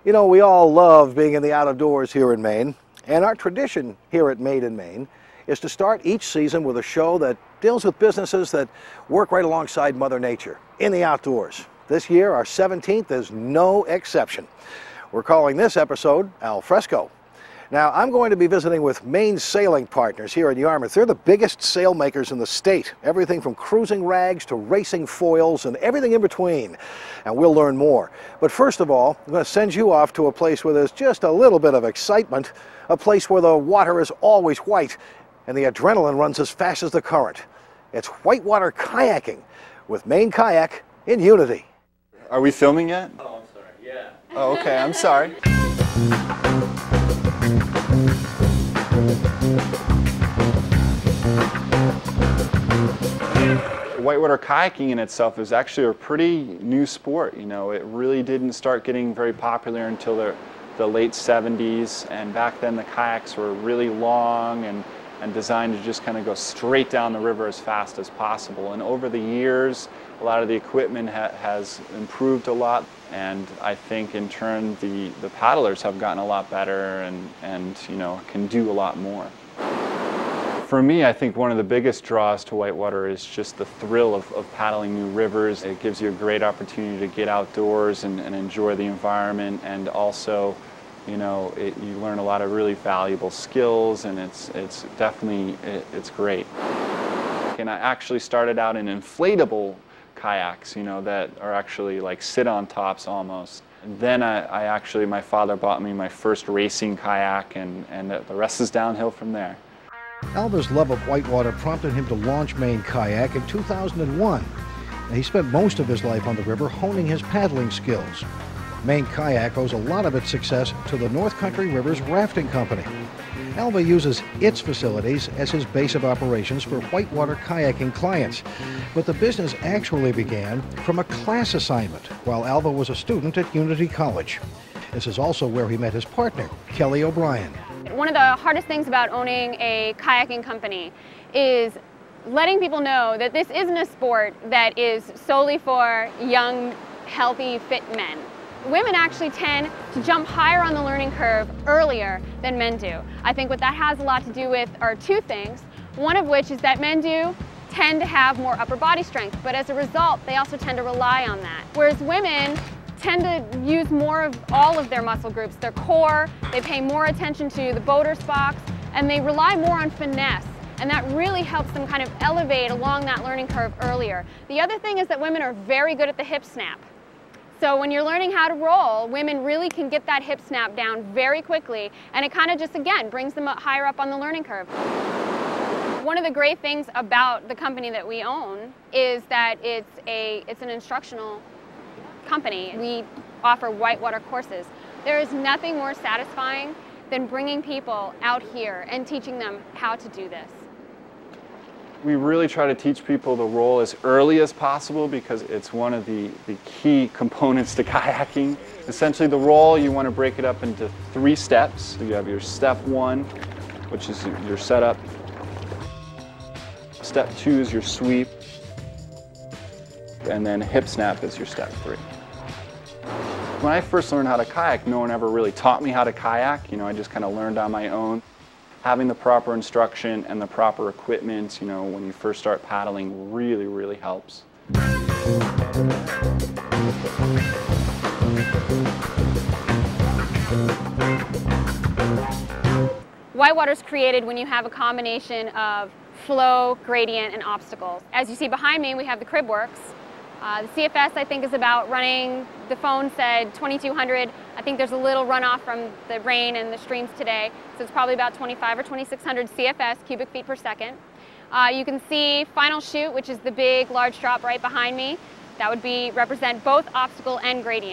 You know, we all love being in the outdoors here in Maine, and our tradition here at Made in Maine is to start each season with a show that deals with businesses that work right alongside Mother Nature in the outdoors. This year, our 17th is no exception. We're calling this episode Al Fresco. Now, I'm going to be visiting with Maine Sailing Partners here in Yarmouth. They're the biggest sail makers in the state. Everything from cruising rags to racing foils and everything in between. And we'll learn more. But first of all, I'm going to send you off to a place where there's just a little bit of excitement, a place where the water is always white and the adrenaline runs as fast as the current. It's whitewater kayaking with Maine Kayak in Unity. Are we filming yet? Oh, I'm sorry, yeah. Oh, okay, I'm sorry. Whitewater kayaking in itself is actually a pretty new sport. You know, it really didn't start getting very popular until the late 70s, and back then the kayaks were really long and designed to just kind of go straight down the river as fast as possible. And over the years, a lot of the equipment has improved a lot, and I think in turn the paddlers have gotten a lot better and you know, can do a lot more. For me, I think one of the biggest draws to whitewater is just the thrill of paddling new rivers. It gives you a great opportunity to get outdoors and enjoy the environment, and also, you know, you learn a lot of really valuable skills, and it's definitely great. And I actually started out in inflatable kayaks, you know, that are actually like sit-on tops almost. And then my father bought me my first racing kayak, and the rest is downhill from there. Alva's love of whitewater prompted him to launch Maine Kayak in 2001. And he spent most of his life on the river honing his paddling skills. Maine Kayak owes a lot of its success to the North Country Rivers Rafting Company. Alva uses its facilities as his base of operations for whitewater kayaking clients. But the business actually began from a class assignment while Alva was a student at Unity College. This is also where he met his partner, Kelly O'Brien. One of the hardest things about owning a kayaking company is letting people know that this isn't a sport that is solely for young, healthy, fit men. Women actually tend to jump higher on the learning curve earlier than men do. I think what that has a lot to do with are two things, one of which is that men do tend to have more upper body strength, but as a result, they also tend to rely on that. Whereas women tend to use more of all of their muscle groups, their core, they pay more attention to the boater's box, and they rely more on finesse. And that really helps them kind of elevate along that learning curve earlier. The other thing is that women are very good at the hip snap. So when you're learning how to roll, women really can get that hip snap down very quickly, and it kind of just, again, brings them up higher up on the learning curve. One of the great things about the company that we own is that it's an instructional company. We offer whitewater courses. There is nothing more satisfying than bringing people out here and teaching them how to do this. We really try to teach people the roll as early as possible because it's one of the key components to kayaking. Essentially the roll, you want to break it up into 3 steps. So you have your step 1, which is your setup. Step 2 is your sweep. And then hip snap is your step 3. When I first learned how to kayak, no one ever really taught me how to kayak. You know, I just kind of learned on my own. Having the proper instruction and the proper equipment, you know, when you first start paddling really, really helps. Whitewater's created when you have a combination of flow, gradient, and obstacles. As you see behind me, we have the crib works. The CFS, I think, is about running, the phone said 2,200. I think there's a little runoff from the rain and the streams today, so it's probably about 2,500 or 2,600 CFS, cubic feet per second. You can see final chute, which is the big, large drop right behind me. That would represent both obstacle and gradient.